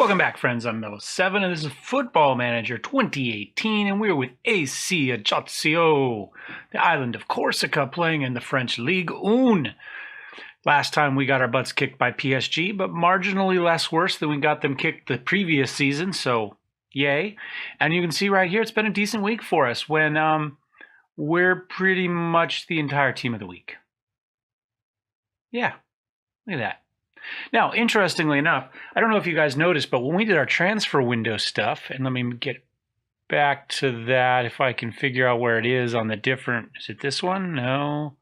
Welcome back, friends. I'm Mellowseven, and this is Football Manager 2018, and we're with AC Ajaccio, the island of Corsica, playing in the French Ligue 1. Last time we got our butts kicked by PSG, but marginally less worse than we got them kicked the previous season, so yay. And you can see right here, it's been a decent week for us when we're pretty much the entire team of the week. Yeah, look at that. Now, interestingly enough, I don't know if you guys noticed, but when we did our transfer window stuff, and let me get back to that if I can figure out where it is on the different, is it this one? No.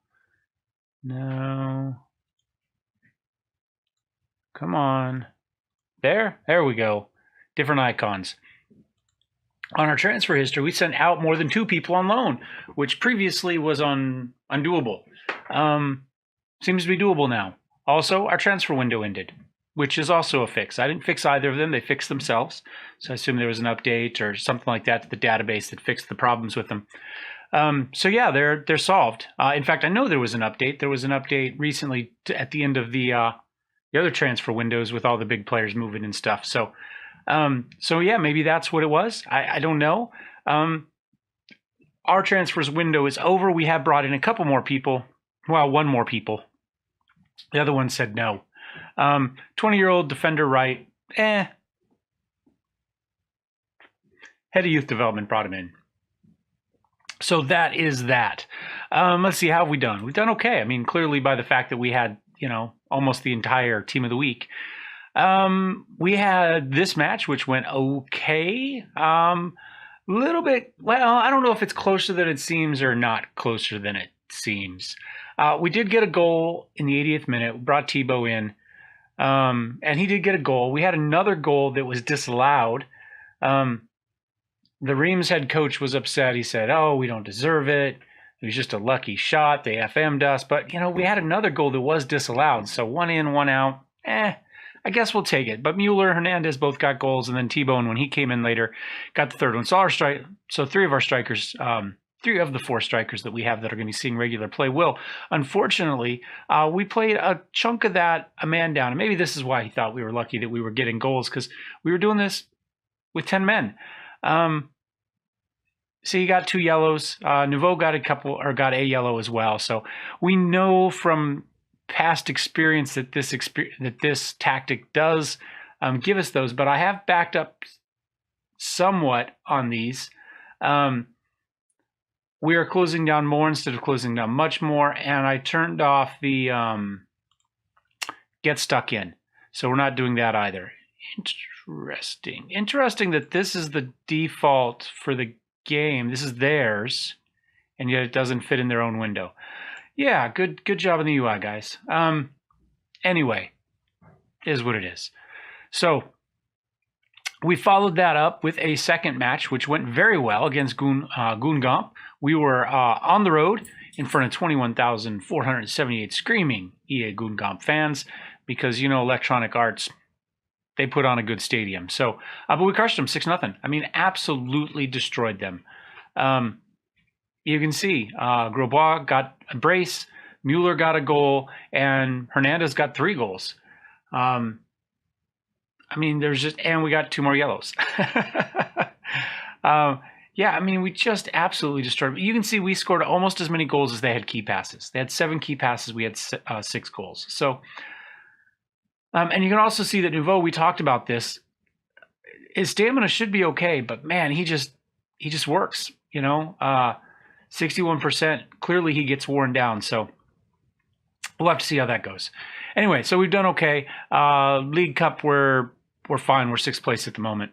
Come on. There we go. Different icons. On our transfer history, we sent out more than 2 people on loan, which previously was undoable. Seems to be doable now. Also, our transfer window ended, which is also a fix. I didn't fix either of them. They fixed themselves. So I assume there was an update or something like that to the database that fixed the problems with them. So yeah, they're solved. In fact, I know there was an update. There was an update recently at the end of the other transfer windows with all the big players moving and stuff. So yeah, maybe that's what it was. I don't know. Our transfers window is over. We have brought in a couple more people. Well, one more people. The other one said no. 20-year-old defender right. Head of youth development brought him in. So that is that. Let's see, how have we done? We've done okay. I mean, clearly by the fact that we had, almost the entire team of the week. We had this match, which went okay. Little bit, well, I don't know if it's closer than it seems or not closer than it seems. We did get a goal in the 80th minute. We brought Tebow in, and he did get a goal. We had another goal that was disallowed. The Reims head coach was upset. He said, "Oh, we don't deserve it. It was just a lucky shot. They FM'd us." But, we had another goal that was disallowed. So 1 in, 1 out. I guess we'll take it. But Mueller, Hernandez both got goals, and then T-Bone, when he came in later, got the third one. So 3 of our strikers, 3 of the 4 strikers that we have that are going to be seeing regular play will. Unfortunately, we played a chunk of that a man down. And maybe this is why he thought we were lucky that we were getting goals, because we were doing this with 10 men. So he got 2 yellows. Nouveau got a yellow as well. So we know from past experience that this tactic does give us those. But I have backed up somewhat on these. We are closing down more instead of closing down much more, and I turned off the get stuck in. So we're not doing that either. Interesting that this is the default for the game. This is theirs, and yet it doesn't fit in their own window. Yeah, good job in the UI, guys. Anyway, it is what it is. So we followed that up with a second match, which went very well against Guingamp. We were on the road in front of 21,478 screaming EA Guingamp fans because, Electronic Arts, they put on a good stadium. So, but we crushed them 6-0. I mean, absolutely destroyed them. You can see Grosbois got a brace, Mueller got a goal, and Hernandez got 3 goals. I mean, and we got 2 more yellows. Yeah, I mean, we just absolutely destroyed them. You can see we scored almost as many goals as they had key passes. They had 7 key passes. We had 6 goals. So, and you can also see that Nouveau, we talked about this. His stamina should be okay, but man, he just works, 61%. Clearly he gets worn down. So we'll have to see how that goes. Anyway, so we've done okay. League Cup, we're fine. We're 6th place at the moment.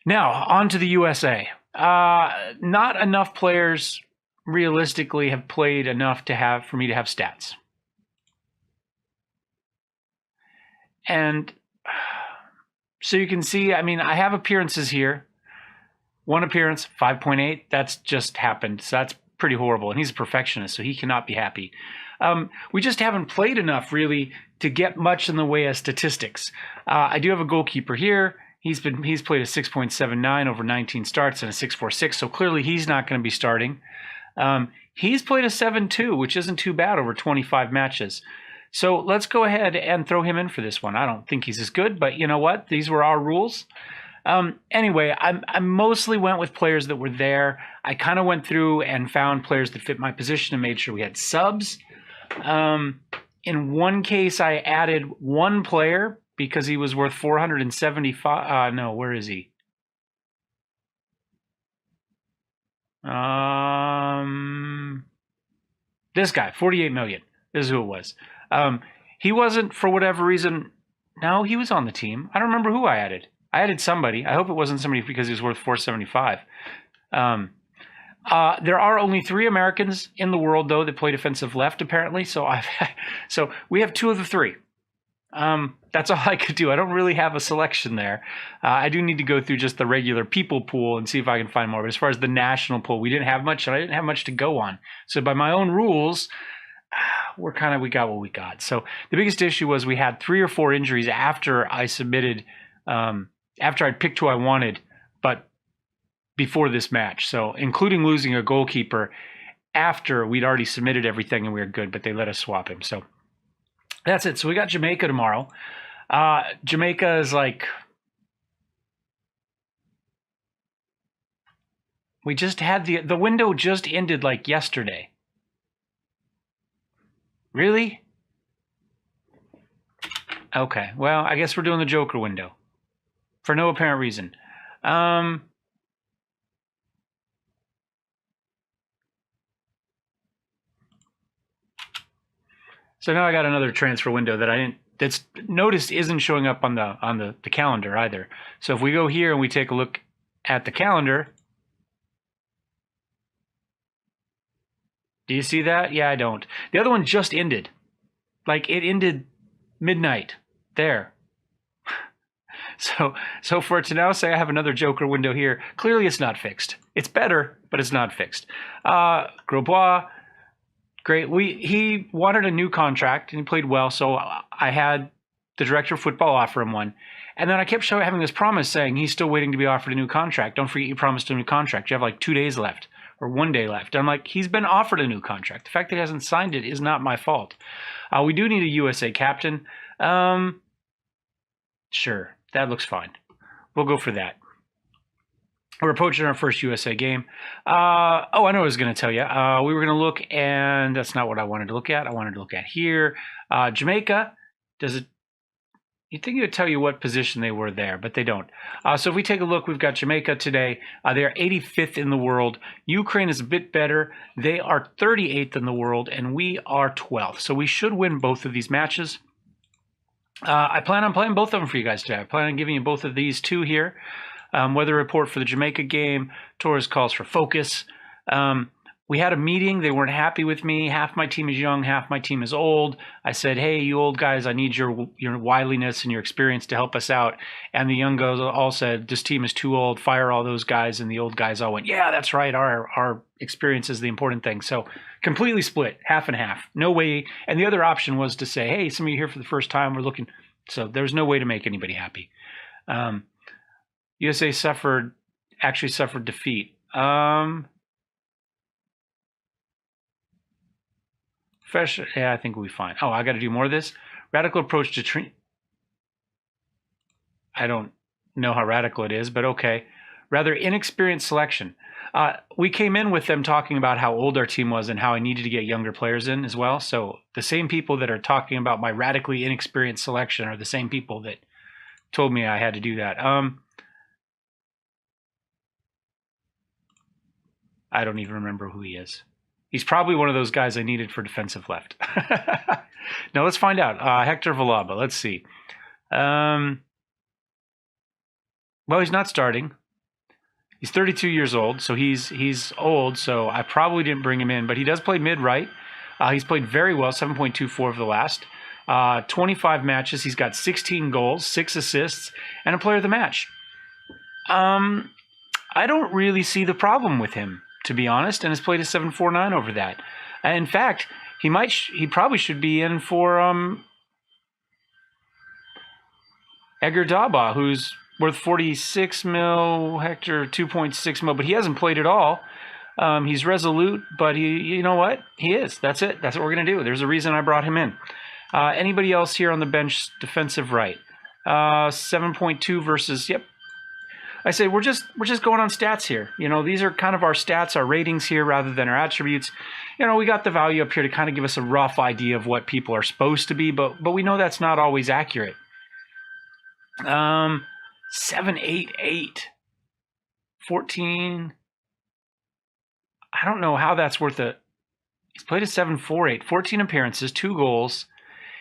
Now, on to the USA. Not enough players realistically have played enough for me to have stats. And so you can see, I mean, I have appearances here. 1 appearance, 5.8. That's just happened. So that's pretty horrible. And he's a perfectionist, so he cannot be happy. We just haven't played enough, really, to get much in the way of statistics. I do have a goalkeeper here. He's played a 6.79 over 19 starts and a 6.46, so clearly he's not going to be starting. He's played a 7.2, which isn't too bad over 25 matches. So let's go ahead and throw him in for this one. I don't think he's as good, but you know what? These were our rules. Anyway, I mostly went with players that were there. I kind of went through and found players that fit my position and made sure we had subs. In one case, I added one player because he was worth 475. No, where is he? This guy, 48 million. This is who it was. He wasn't, for whatever reason. No, he was on the team. I don't remember who I added. I added somebody. I hope it wasn't somebody because he was worth 475. There are only 3 Americans in the world, though, that play defensive left, apparently. So so we have 2 of the 3. That's all I could do. I don't really have a selection there. I do need to go through just the regular people pool and see if I can find more. But as far as the national pool, we didn't have much, and I didn't have much to go on. So by my own rules, we got what we got. So the biggest issue was we had 3 or 4 injuries after I submitted, after I'd picked who I wanted, but before this match. So including losing a goalkeeper after we'd already submitted everything and we were good, but they let us swap him. So that's it. So we got Jamaica tomorrow. Jamaica is like, we just had the window just ended like yesterday. Really? Okay. Well, I guess we're doing the Joker window for no apparent reason. So now I got another transfer window that I didn't. That's noticed isn't showing up on the calendar either. So if we go here and we take a look at the calendar, do you see that? Yeah, I don't. The other one just ended. Like it ended midnight there. So for it to now say I have another Joker window here, clearly it's not fixed. It's better, but it's not fixed. Grosbois, great. He wanted a new contract and he played well, so I had the director of football offer him one. And then I kept having this promise saying he's still waiting to be offered a new contract. Don't forget you promised a new contract. You have like 2 days left or 1 day left. And I'm like, he's been offered a new contract. The fact that he hasn't signed it is not my fault. We do need a USA captain. Sure, that looks fine. We'll go for that. We're approaching our first USA game. Oh, I know what I was going to tell you. We were going to look, and that's not what I wanted to look at. I wanted to look at here. Jamaica, you'd think it would tell you what position they were there, but they don't. So if we take a look, we've got Jamaica today. They are 85th in the world. Ukraine is a bit better. They are 38th in the world, and we are 12th. So we should win both of these matches. I plan on playing both of them for you guys today. I plan on giving you both of these 2 here. Weather report for the Jamaica game. Torres calls for focus. We had a meeting. They weren't happy with me. Half my team is young, half my team is old. I said, hey, you old guys, I need your wiliness and your experience to help us out. And the young guys all said, this team is too old. Fire all those guys. And the old guys all went, yeah, that's right. Our experience is the important thing. So completely split, half and half. No way. And the other option was to say, hey, some of you here for the first time. We're looking. So there's no way to make anybody happy. USA actually suffered defeat. Yeah, I think we'll be fine. Oh, I got to do more of this. Radical approach to treat. I don't know how radical it is, but okay. Rather inexperienced selection. We came in with them talking about how old our team was and how I needed to get younger players in as well. So the same people that are talking about my radically inexperienced selection are the same people that told me I had to do that. I don't even remember who he is. He's probably one of those guys I needed for defensive left. Now let's find out. Hector Villalba. Let's see. Well, he's not starting. He's 32 years old, so he's old. So I probably didn't bring him in, but he does play mid-right. He's played very well, 7.24 for the last 25 matches. He's got 16 goals, 6 assists, and a player of the match. I don't really see the problem with him, to be honest, and has played a 7.49 over that. In fact, he probably should be in for Edgar Daba, who's worth 46 mil, Hector 2.6 mil, but he hasn't played at all. He's resolute, but you know what? He is. That's it. That's what we're going to do. There's a reason I brought him in. Anybody else here on the bench, defensive right? 7.2 versus, yep. I say we're just going on stats here. You know, these are kind of our stats, our ratings here rather than our attributes. You know, we got the value up here to kind of give us a rough idea of what people are supposed to be, but we know that's not always accurate. 7.88, 14. I don't know how that's worth it. He's played a 7.48, 14 appearances, 2 goals.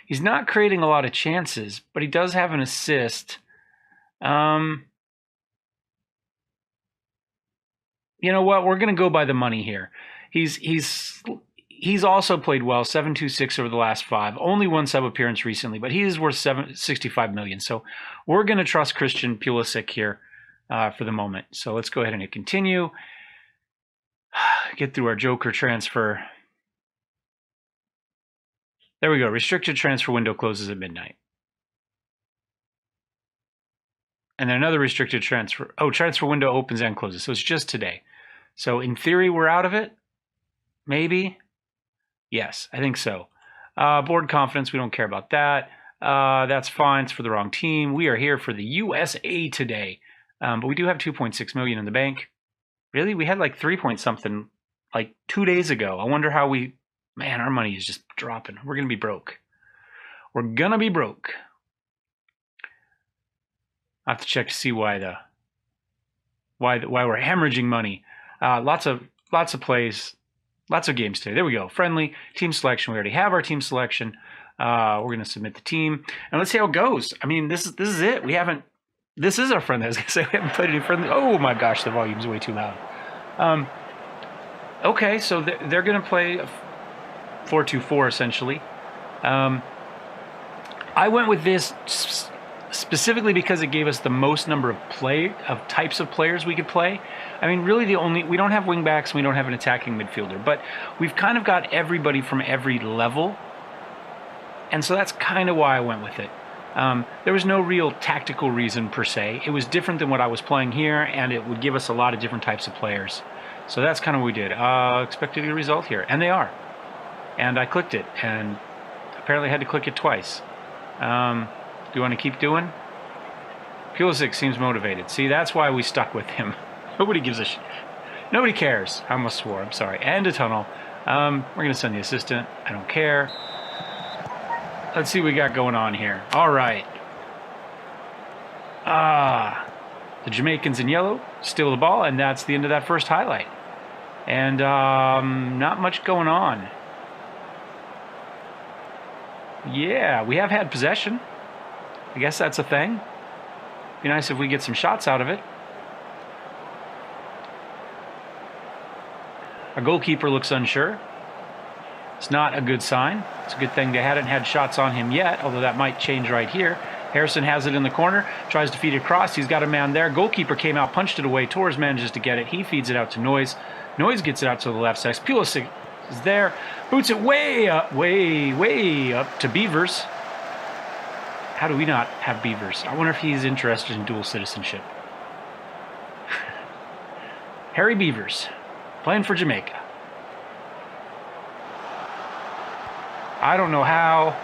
He's not creating a lot of chances, but he does have an assist. You know what? We're going to go by the money here. He's also played well, 7.26 over the last 5. Only 1 sub appearance recently, but he is worth $65 million. So we're going to trust Christian Pulisic here for the moment. So let's go ahead and hit continue. Get through our Joker transfer. There we go. Restricted transfer window closes at midnight. And then another restricted transfer. Oh, transfer window opens and closes. So it's just today. So in theory, we're out of it. Maybe. Yes, I think so. Board confidence. We don't care about that. That's fine. It's for the wrong team. We are here for the USA today. But we do have 2.6 million in the bank. Really? We had like 3 point something like 2 days ago. I wonder how we... Man, our money is just dropping. We're going to be broke. We're going to be broke. I have to check to see why we're hemorrhaging money. Lots of plays, lots of games today. There we go. Friendly team selection. We already have our team selection. We're going to submit the team and let's see how it goes. I mean, this is it. This is our friendly. I was going to say we haven't played any friendly. Oh my gosh, the volume's way too loud. Okay, so they're going to play 4-2-4 essentially. I went with this specifically because it gave us the most number of types of players we could play. I mean, really we don't have wingbacks and we don't have an attacking midfielder, but we've kind of got everybody from every level. And so that's kind of why I went with it. There was no real tactical reason per se. It was different than what I was playing here, and it would give us a lot of different types of players. So that's kind of what we did. Expected a result here, and they are. And I clicked it, and apparently I had to click it twice. Do you want to keep doing? Pulisic seems motivated. See, that's why we stuck with him. Nobody gives a shit. Nobody cares. I almost swore. I'm sorry. And a tunnel. We're going to send the assistant. I don't care. Let's see what we got going on here. All right. The Jamaicans in yellow steal the ball, and that's the end of that first highlight. And not much going on. Yeah, we have had possession. I guess that's a thing. Be nice if we get some shots out of it. Our goalkeeper looks unsure. It's not a good sign. It's a good thing they hadn't had shots on him yet, although that might change right here. Harrison has it in the corner, tries to feed it across. He's got a man there. Goalkeeper came out, punched it away. Torres manages to get it. He feeds it out to Noyes. Noyes gets it out to the left side. Pulisic is there. Boots it way up to Beavers. How do we not have Beavers? I wonder if he's interested in dual citizenship. Harry Beavers, playing for Jamaica. I don't know how.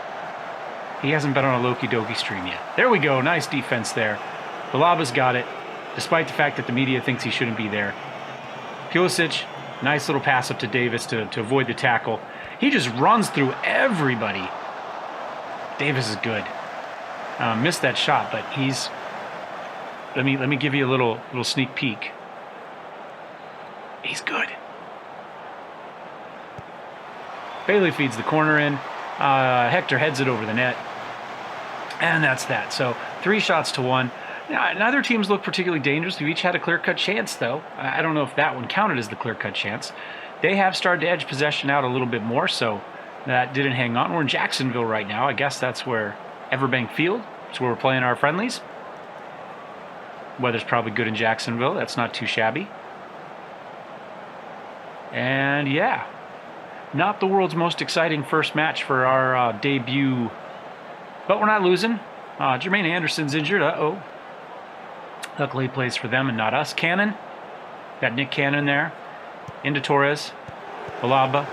He hasn't been on a Loki Doki stream yet. There we go. Nice defense there. Balaba's got it, despite the fact that the media thinks he shouldn't be there. Pulisic, nice little pass up to Davis to avoid the tackle. He just runs through everybody. Davis is good. Missed that shot, but he's... Let me give you a little sneak peek. He's good. Bailey feeds the corner in. Hector heads it over the net. And that's that. So 3 shots to 1. Now, neither teams look particularly dangerous. We've each had a clear-cut chance, though. I don't know if that one counted as the clear-cut chance. They have started to edge possession out a little bit more, so that didn't hang on. We're in Jacksonville right now. I guess that's where Everbank Field. That's where we're playing our friendlies. Weather's probably good in Jacksonville. That's not too shabby. And yeah, not the world's most exciting first match for our debut. But we're not losing. Jermaine Anderson's injured. Uh-oh. Luckily he plays for them and not us. Cannon. Got Nick Cannon there. Into Torres. Balaba.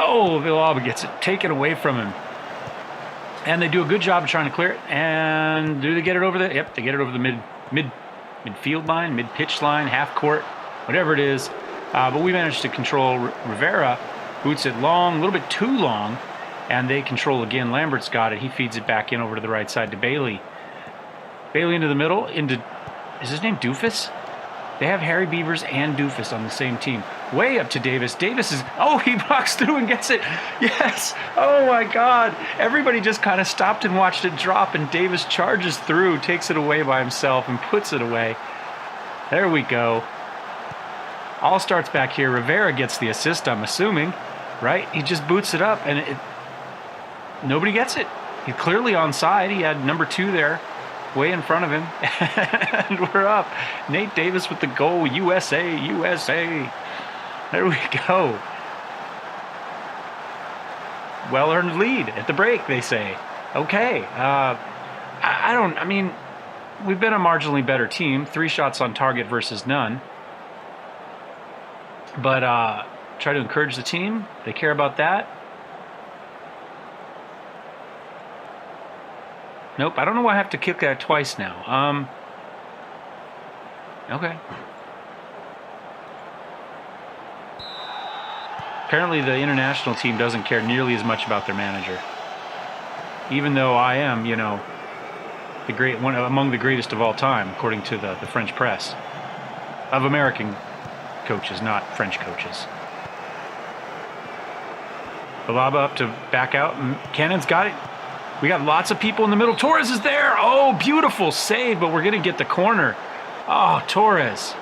Oh, Villalba gets it taken away from him. And they do a good job of trying to clear it. And do they get it over the... Yep, they get it over the midfield line, mid-pitch line, half court, whatever it is. But we managed to control. Rivera boots it long, a little bit too long. And they control again. Lambert's got it. He feeds it back in over to the right side to Bailey. Bailey into the middle. Is his name Doofus? They have Harry Beavers and Doofus on the same team. Way up to Davis. Davis is... Oh, he walks through and gets it. Yes. Oh, my God. Everybody just kind of stopped and watched it drop, and Davis charges through, takes it away by himself, and puts it away. There we go. All starts back here. Rivera gets the assist, I'm assuming. Right? He just boots it up, and nobody gets it. He's clearly onside. He had number 2 there, way in front of him. And we're up. Nate Davis with the goal. USA, USA. There we go. Well-earned lead at the break, they say. Okay. I mean, we've been a marginally better team. 3 shots on target versus none. But try to encourage the team. They care about that. Nope, I don't know why I have to kick that twice now. Okay. Apparently the international team doesn't care nearly as much about their manager. Even though I am, you know, one among the greatest of all time, according to the French press. Of American coaches, not French coaches. Villalba up to back out, and Cannon's got it. We got lots of people in the middle. Torres is there. Oh, beautiful save, but we're going to get the corner. Oh, Torres.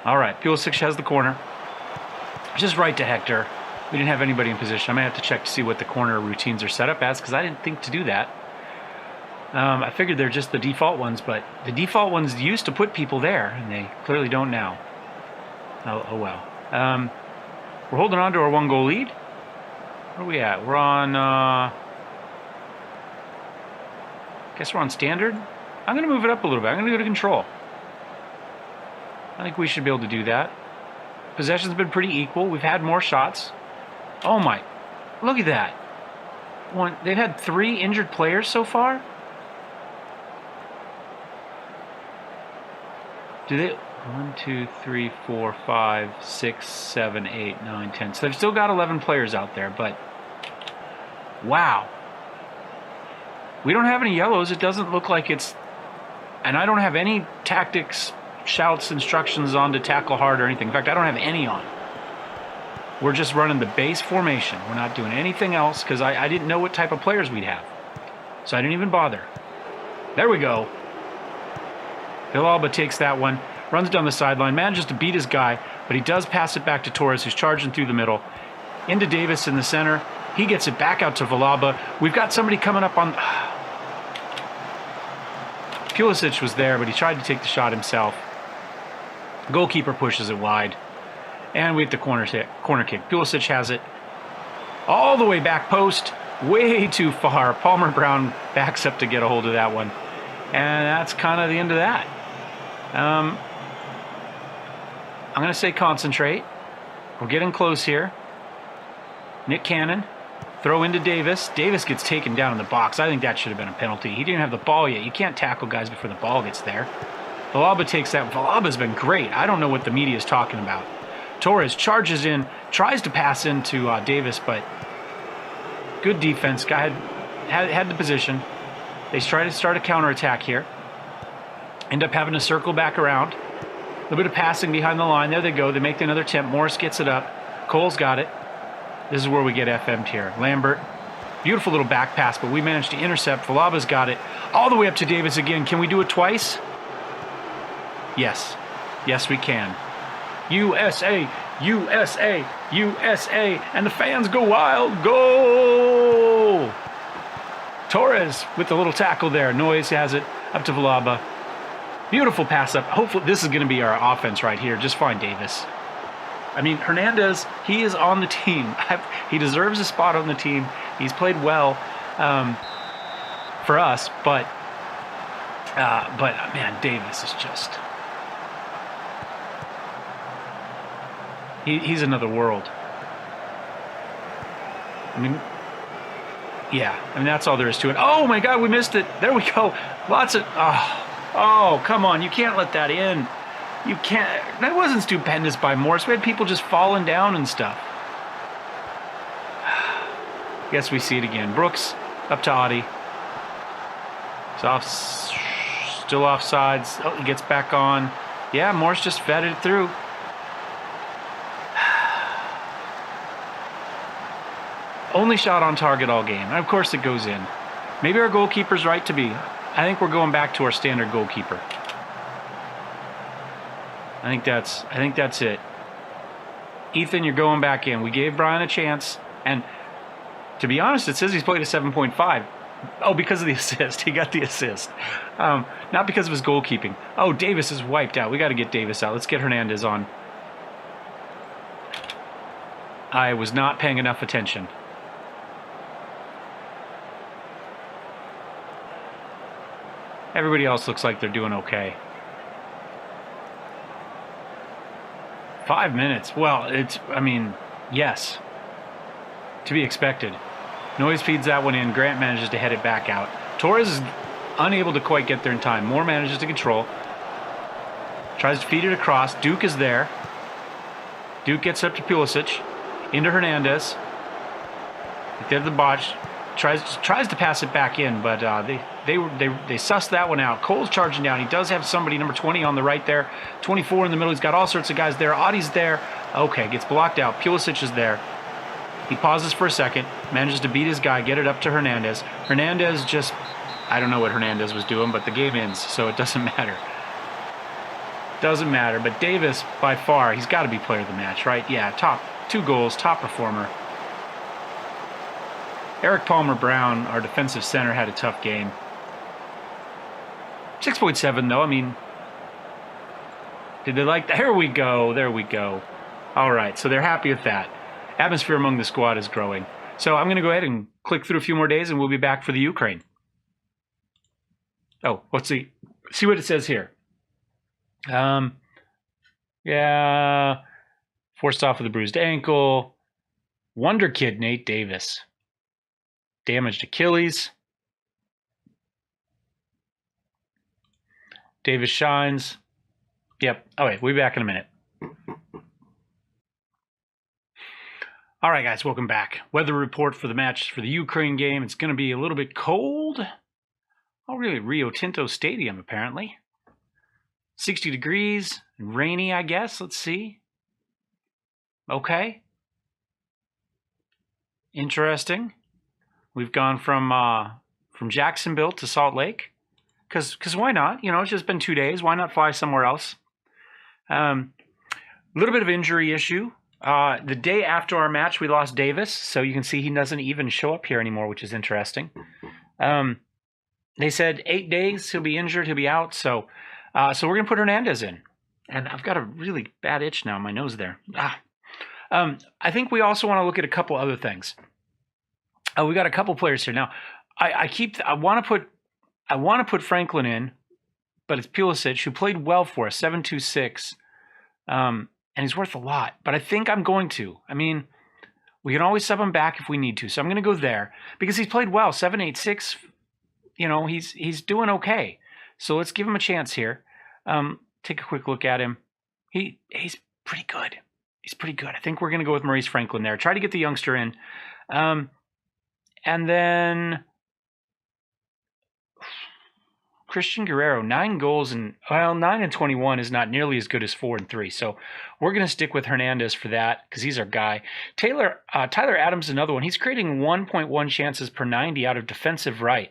All right, Pulisic has the corner. Just right to Hector. We didn't have anybody in position. I may have to check to see what the corner routines are set up as, because I didn't think to do that. I figured they're just the default ones, but the default ones used to put people there, and they clearly don't now. Oh well. We're holding on to our 1-goal lead. Where are we at? We're on... guess we're on standard. I'm going to move it up a little bit. I'm going to go to control. I think we should be able to do that. Possession's been pretty equal. We've had more shots. Oh my. Look at that. They've had 3 injured players so far? Do they... 1, 2, 3, 4, 5, 6, 7, 8, 9, 10. So they've still got 11 players out there, but... Wow. We don't have any yellows. It doesn't look like it's... And I don't have any tactics, shouts, instructions on to tackle hard or anything. In fact, I don't have any on. We're just running the base formation. We're not doing anything else because I didn't know what type of players we'd have. So I didn't even bother. There we go. Villalba takes that one, runs down the sideline, manages to beat his guy, but he does pass it back to Torres, who's charging through the middle. Into Davis in the center. He gets it back out to Villalba. We've got somebody coming up on... Pulisic was there, but he tried to take the shot himself. Goalkeeper pushes it wide. And we hit the corner kick. Pulisic has it. All the way back post. Way too far. Palmer Brown backs up to get a hold of that one. And that's kind of the end of that. I'm going to say concentrate. We're getting close here. Nick Cannon. Throw into Davis. Davis gets taken down in the box. I think that should have been a penalty. He didn't have the ball yet. You can't tackle guys before the ball gets there. Villalba takes that. Villalba's been great. I don't know what the media is talking about. Torres charges in, tries to pass into Davis, but good defense. Guy had the position. They try to start a counterattack here. End up having to circle back around. A little bit of passing behind the line. There they go. They make another attempt. Morris gets it up. Cole's got it. This is where we get FM'd here. Lambert. Beautiful little back pass, but we managed to intercept. Villalba's got it. All the way up to Davis again. Can we do it twice? Yes. Yes, we can. USA, USA, USA. And the fans go wild. Goal! Torres with the little tackle there. Noyes has it up to Villalba. Beautiful pass up. Hopefully this is going to be our offense right here. Just find Davis. I mean, Hernandez, he is on the team. He deserves a spot on the team. He's played well for us, but man, Davis is just... He's another world. I mean, yeah. I mean, that's all there is to it. Oh, my God, we missed it. There we go. Lots of... Oh, come on. You can't let that in. You can't... That wasn't stupendous by Morris. We had people just falling down and stuff. Guess we see it again. Brooks up to Audie. It's still offsides. Oh, he gets back on. Yeah, Morris just fed it through. Only shot on target all game. And of course it goes in. Maybe our goalkeeper's right to be. I think we're going back to our standard goalkeeper. I think that's it. Ethan, you're going back in. We gave Brian a chance, and to be honest, it says he's played a 7.5. Oh, because of the assist. He got the assist. Not because of his goalkeeping. Oh, Davis is wiped out. We got to get Davis out. Let's get Hernandez on. I was not paying enough attention. Everybody else looks like they're doing okay. 5 minutes. Well, yes. To be expected. Noyes feeds that one in. Grant manages to head it back out. Torres is unable to quite get there in time. Moore manages to control. Tries to feed it across. Duke is there. Duke gets up to Pulisic. Into Hernandez. They're the botch. Tries to pass it back in, but they sussed that one out. Cole's charging down. He does have somebody, number 20 on the right there. 24 in the middle. He's got all sorts of guys there. Audie's there. Okay, gets blocked out. Pulisic is there. He pauses for a second, manages to beat his guy, get it up to Hernandez. Hernandez just, I don't know what Hernandez was doing, but the game ends, so it doesn't matter. Doesn't matter, but Davis, by far, he's got to be player of the match, right? Yeah, top 2 goals, top performer. Eric Palmer-Brown, our defensive center, had a tough game. 6.7, though. I mean, did they like that? There we go. There we go. All right, so they're happy with that. Atmosphere among the squad is growing. So I'm going to go ahead and click through a few more days, and we'll be back for the Ukraine. Oh, let's see what it says here. Yeah, forced off with a bruised ankle. Wonder Kid Nate Davis. Damaged Achilles. Davis shines. Yep. All right, we'll be back in a minute. All right, guys, welcome back. Weather report for the match for the Ukraine game. It's going to be a little bit cold. Oh, really? Rio Tinto Stadium, apparently. 60 degrees and rainy, I guess. Let's see. Okay. Interesting. We've gone from Jacksonville to Salt Lake. Because why not? You know, it's just been 2 days. Why not fly somewhere else? A little bit of injury issue. The day after our match, we lost Davis, so you can see he doesn't even show up here anymore, which is interesting. They said 8 days he'll be injured, he'll be out, so we're going to put Hernandez in. And I've got a really bad itch now in my nose there. I think we also want to look at a couple other things. We got a couple players here now. I want to put Franklin in, but it's Pulisic, who played well for us, 7.26. And he's worth a lot, but I think I'm going to. I mean, we can always sub him back if we need to, so I'm going to go there because he's played well, 7.86. You know, he's doing okay. So let's give him a chance here. Take a quick look at him. He's pretty good. He's pretty good. I think we're going to go with Maurice Franklin there. Try to get the youngster in, and then Christian Guerrero, 9 goals and 9 and 21 is not nearly as good as 4 and 3. So we're going to stick with Hernandez for that because he's our guy. Tyler Adams, another one. He's creating 1.1 chances per 90 out of defensive right.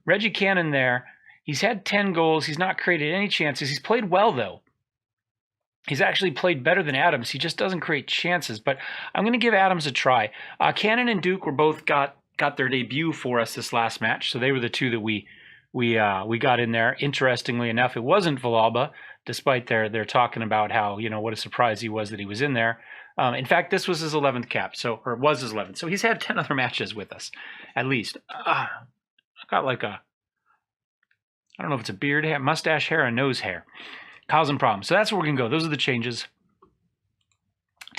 Reggie Cannon there. He's had 10 goals. He's not created any chances. He's played well though. He's actually played better than Adams. He just doesn't create chances. But I'm going to give Adams a try. Cannon and Duke were both got their debut for us this last match. So they were the two that we got in there. Interestingly enough, it wasn't Villalba, despite their talking about how, you know, what a surprise he was that he was in there. In fact, this was his 11th cap, or it was his 11th. So he's had 10 other matches with us, at least. I got like I don't know if it's a beard hair, mustache hair, or nose hair. Causing problems. So that's where we're going to go. Those are the changes.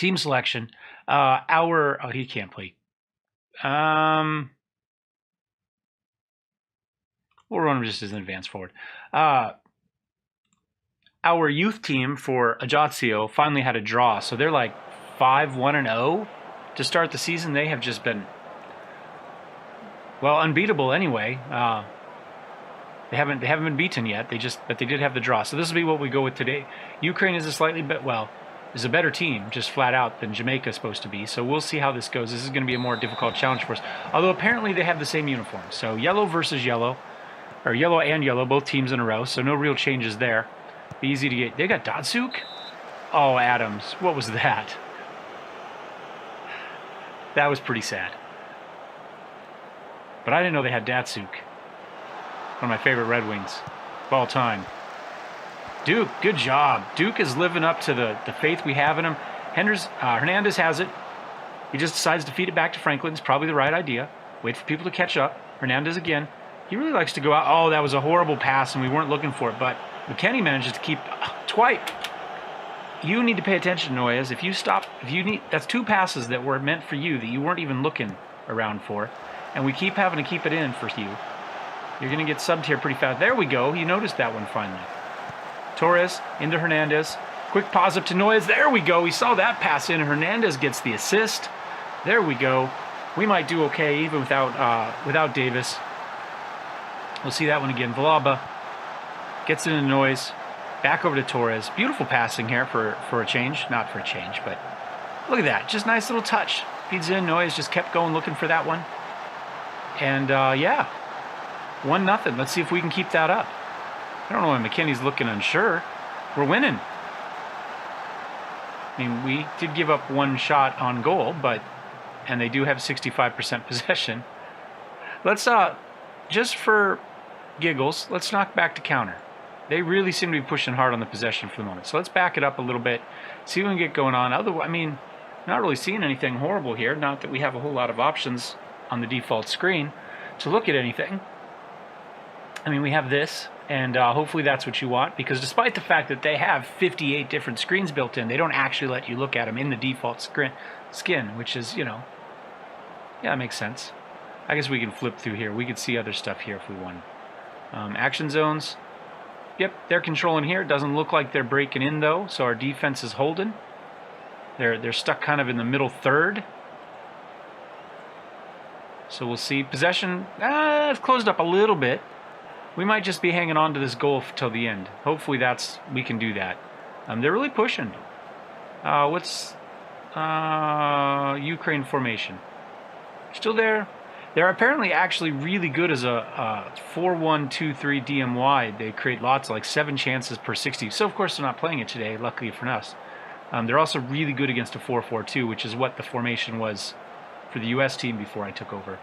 Team selection. He can't play. We'll run him just as an advance forward. Our youth team for Ajaccio finally had a draw, so they're like 5-1-0 to start the season. They have just been, well, unbeatable anyway. They haven't been beaten yet. But they did have the draw. So this will be what we go with today. Ukraine is a is a better team, just flat out, than Jamaica is supposed to be. So we'll see how this goes. This is going to be a more difficult challenge for us. Although apparently they have the same uniforms. So yellow versus yellow, or yellow and yellow, both teams in a row. So no real changes there. Be easy to get. They got Datsuk? Oh, Adams. What was that? That was pretty sad. But I didn't know they had Datsuk. One of my favorite Red Wings of all time. Duke, good job. Duke is living up to the faith we have in him. Hernandez has it. He just decides to feed it back to Franklin. It's probably the right idea. Wait for people to catch up. Hernandez again. He really likes to go out. Oh, that was a horrible pass, and we weren't looking for it. But McKenny manages to keep Twice. You need to pay attention, Noyes. That's 2 passes that were meant for you that you weren't even looking around for. And we keep having to keep it in for you. You're going to get subbed here pretty fast. There we go. You noticed that one finally. Torres into Hernandez. Quick pause up to Noyes. There we go. We saw that pass in. Hernandez gets the assist. There we go. We might do okay even without Davis. We'll see that one again. Villalba gets it into Noyes. Back over to Torres. Beautiful passing here for a change. Not for a change, but look at that. Just nice little touch. Feeds in. Noyes just kept going looking for that one. And, yeah. 1-0. Let's see if we can keep that up. I don't know why McKinney's looking unsure. We're winning. I mean, we did give up 1 shot on goal, and they do have 65% possession. Let's, just for giggles, let's knock back to counter. They really seem to be pushing hard on the possession for the moment. So let's back it up a little bit, see what we can get going on. Otherwise, I mean, not really seeing anything horrible here. Not that we have a whole lot of options on the default screen to look at anything. I mean, we have this, and hopefully that's what you want, because despite the fact that they have 58 different screens built in, they don't actually let you look at them in the default skin, which is, yeah, it makes sense. I guess we can flip through here. We could see other stuff here if we want. Action zones. Yep, they're controlling here. It doesn't look like they're breaking in, though, so our defense is holding. They're stuck kind of in the middle third. So we'll see. Possession, it's closed up a little bit. We might just be hanging on to this goal till the end. Hopefully we can do that. They're really pushing. What's Ukraine formation? Still there. They're apparently actually really good as a 4-1-2-3 DMY. They create lots, like 7 chances per 60. So, of course, they're not playing it today, luckily for us. They're also really good against a 4-4-2, which is what the formation was for the U.S. team before I took over.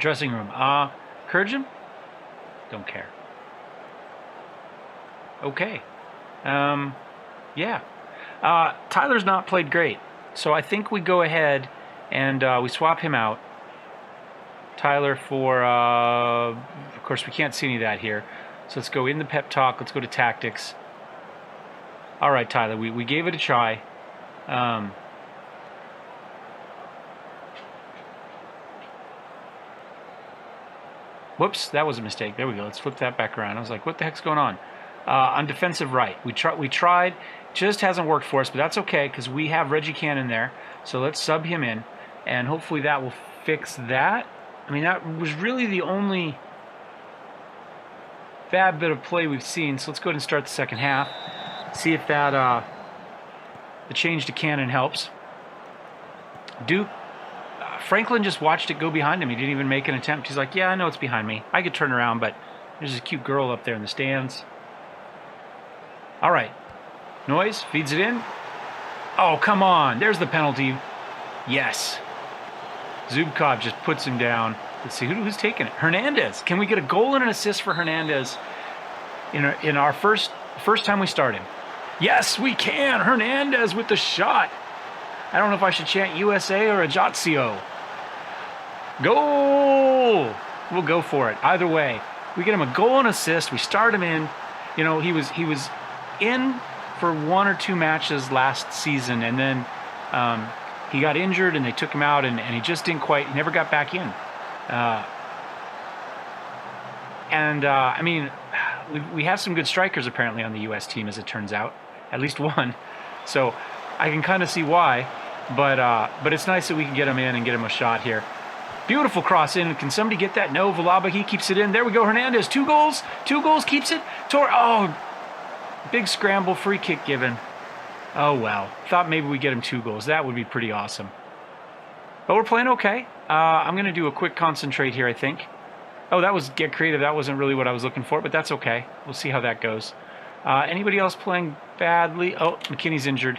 Dressing room. Kurjan? Don't care. Okay. Yeah. Tyler's not played great. So I think we go ahead and we swap him out. Tyler for, of course, we can't see any of that here. So let's go in the pep talk. Let's go to tactics. All right, Tyler, we gave it a try. Whoops, that was a mistake. There we go. Let's flip that back around. I was like, what the heck's going on? On defensive right, we tried. Just hasn't worked for us, but that's okay because we have Reggie Cannon there. So let's sub him in, and hopefully that will fix that. I mean, that was really the only bad bit of play we've seen. So let's go ahead and start the second half. See if that the change to Cannon helps. Duke. Franklin just watched it go behind him. He didn't even make an attempt. He's like, yeah, I know it's behind me. I could turn around, but there's a cute girl up there in the stands. All right. Noyes feeds it in. Oh, come on. There's the penalty. Yes. Zubkov just puts him down. Let's see, who's taking it? Hernandez. Can we get a goal and an assist for Hernandez in our first time we start him? Yes, we can. Hernandez with the shot. I don't know if I should chant USA or Ajaccio. Goal! We'll go for it. Either way, we get him a goal and assist. We start him in. He was in for 1 or 2 matches last season, and then he got injured and they took him out, and he just didn't quite, never got back in. I mean, we have some good strikers apparently on the U.S. team, as it turns out, at least one. So I can kind of see why, but it's nice that we can get him in and get him a shot here. Beautiful cross in. Can somebody get that? No, Villalba, he keeps it in. There we go. Hernandez, 2 goals. 2 goals, keeps it. Oh, big scramble, free kick given. Oh, well. Thought maybe we get him 2 goals. That would be pretty awesome. But we're playing okay. I'm going to do a quick concentrate here, I think. Oh, that was get creative. That wasn't really what I was looking for, but that's okay. We'll see how that goes. Anybody else playing badly? Oh, McKinney's injured.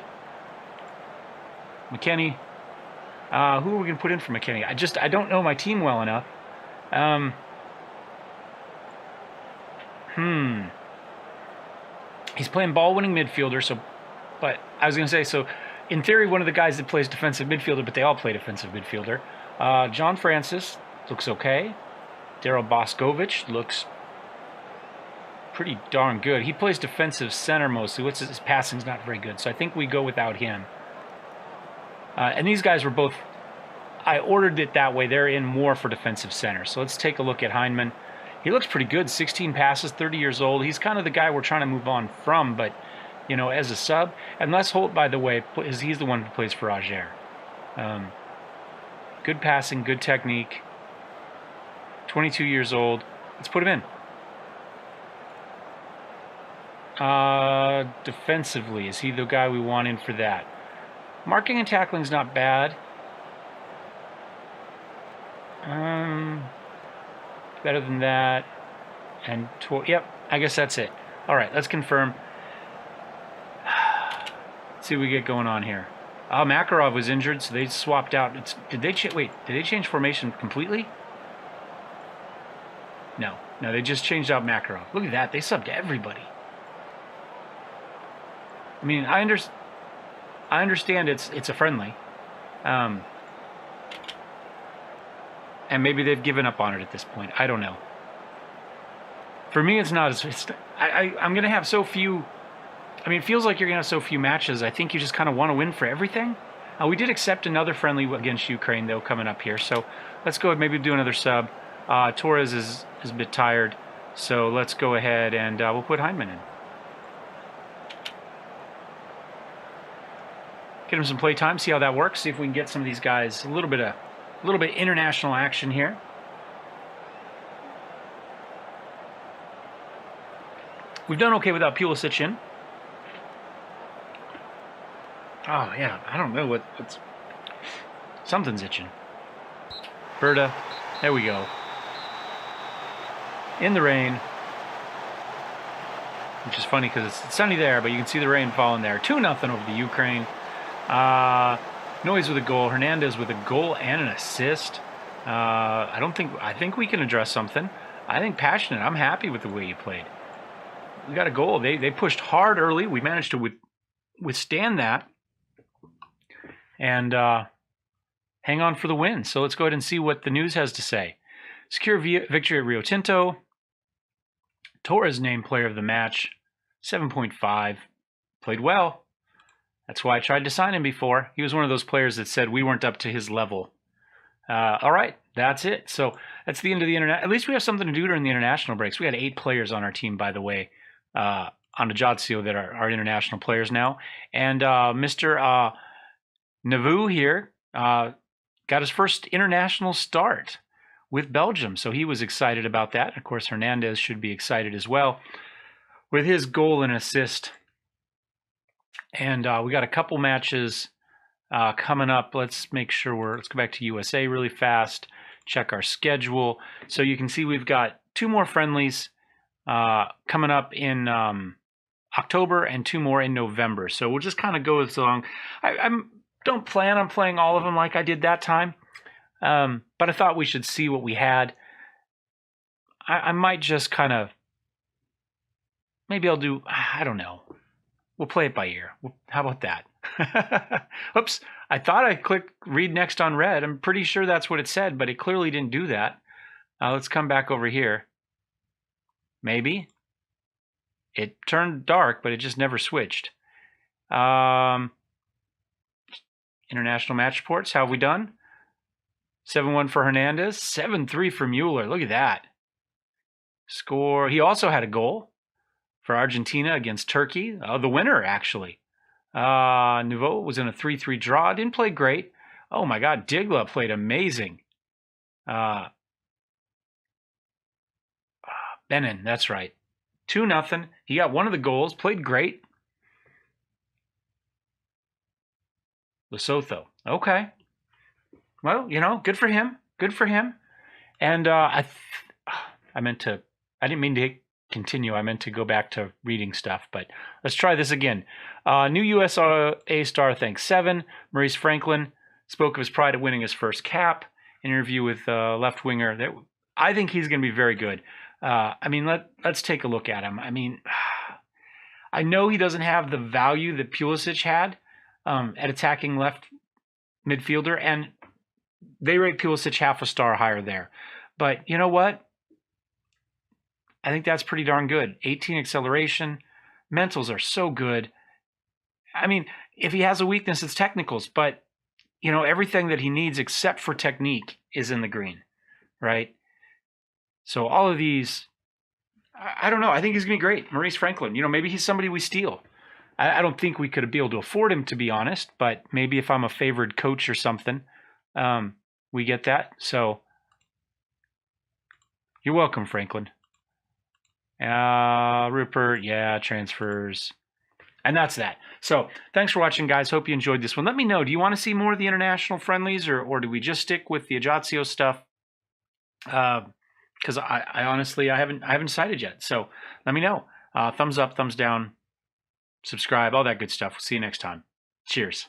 McKinney. Who are we going to put in for McKinney? I don't know my team well enough. He's playing ball-winning midfielder, but I was going to say, so in theory, one of the guys that plays defensive midfielder, but they all play defensive midfielder. John Francis looks okay. Daryl Boscovich looks pretty darn good. He plays defensive center mostly. His passing's not very good, so I think we go without him. And these guys were both, I ordered it that way. They're in more for defensive center. So let's take a look at Heinemann. He looks pretty good. 16 passes, 30 years old. He's kind of the guy we're trying to move on from, but, you know, as a sub. And Les Holt, by the way, he's the one who plays for Ajaccio. Good passing, good technique. 22 years old. Let's put him in. Defensively, is he the guy we want in for that? Marking and tackling is not bad. Better than that. And yep, I guess that's it. All right, let's confirm. Let's see what we get going on here. Makarov was injured, so they swapped out. Did they change formation completely? No, they just changed out Makarov. Look at that, they subbed everybody. I mean, I understand it's a friendly, and maybe they've given up on it at this point. I don't know. For me, it's not. I'm going to have so few. I mean, it feels like you're going to have so few matches. I think you just kind of want to win for everything. We did accept another friendly against Ukraine, though, coming up here. So let's go ahead, maybe do another sub. Torres is a bit tired, so let's go ahead and we'll put Heinemann in. Get him some play time, see how that works. See if we can get some of these guys a little bit international action here. We've done okay without Pulisic in. Oh yeah, I don't know what's something's itching. Berta, there we go. In the rain, which is funny because it's sunny there, but you can see the rain falling there. 2-0 over the Ukraine. Noyes with a goal. Hernandez with a goal and an assist. I think we can address something. I think passionate. I'm happy with the way you played. We got a goal. They pushed hard early. We managed to withstand that and hang on for the win. So let's go ahead and see what the news has to say. Secure victory at Rio Tinto. Torres named player of the match. 7.5. Played well. That's why I tried to sign him before. He was one of those players that said we weren't up to his level. All right, that's it. So that's the end of the internet. At least we have something to do during the international breaks. We had 8 players on our team, by the way, on Ajaccio that are international players now. And Mr. Navu here got his first international start with Belgium. So he was excited about that. Of course, Hernandez should be excited as well with his goal and assist. And we got a couple matches coming up. Let's make sure let's go back to USA really fast, check our schedule. So you can see we've got 2 more friendlies coming up in October and 2 more in November. So we'll just kind of go as long. I don't plan on playing all of them like I did that time, but I thought we should see what we had. I might just kind of, maybe I'll do, I don't know. We'll play it by ear. How about that? Oops. I thought I clicked read next on red. I'm pretty sure that's what it said, but it clearly didn't do that. Let's come back over here. Maybe. It turned dark, but it just never switched. International match reports. How have we done? 7-1 for Hernandez. 7-3 for Mueller. Look at that. Score. He also had a goal for Argentina against Turkey. The winner, actually. Nouveau was in a 3-3 draw. Didn't play great. Oh, my God. Digla played amazing. Benin, that's right. 2-0. He got one of the goals. Played great. Lesotho. Okay. Well, good for him. Good for him. And I didn't mean to continue. I meant to go back to reading stuff, but let's try this again. New USA star thanks 7. Maurice Franklin spoke of his pride at winning his first cap. Interview with left winger. I think he's going to be very good. Let's take a look at him. I know he doesn't have the value that Pulisic had at attacking left midfielder, and they rate Pulisic half a star higher there. But you know what? I think that's pretty darn good. 18 acceleration. Mentals are so good. If he has a weakness, it's technicals. But, everything that he needs except for technique is in the green, right? So all of these, I don't know. I think he's going to be great. Maurice Franklin, maybe he's somebody we steal. I don't think we could be able to afford him, to be honest. But maybe if I'm a favored coach or something, we get that. So you're welcome, Franklin. Rupert, yeah, transfers. And that's that. So thanks for watching, guys. Hope you enjoyed this one. Let me know, do you want to see more of the international friendlies, or do we just stick with the Ajaccio stuff? Because I honestly, I haven't decided yet. So let me know. Thumbs up, thumbs down, subscribe, all that good stuff. See you next time. Cheers.